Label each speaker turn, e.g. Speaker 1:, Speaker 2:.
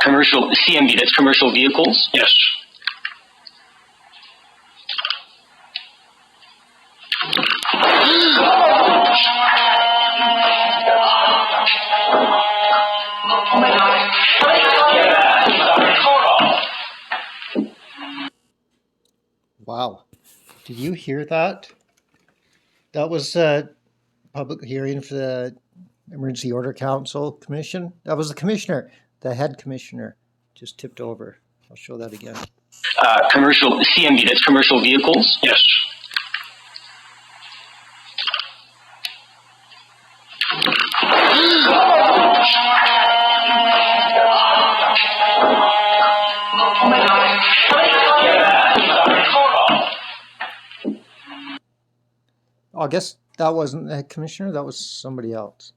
Speaker 1: Commercial CMV, that's commercial vehicles?
Speaker 2: Yes.
Speaker 3: Wow. Did you hear that? That was a public hearing for the Emergency Order Council Commission. That was the commissioner, the head commissioner, just tipped over. I'll show that again.
Speaker 1: Commercial CMV, that's commercial vehicles?
Speaker 2: Yes.
Speaker 3: I guess that wasn't the commissioner, that was somebody else.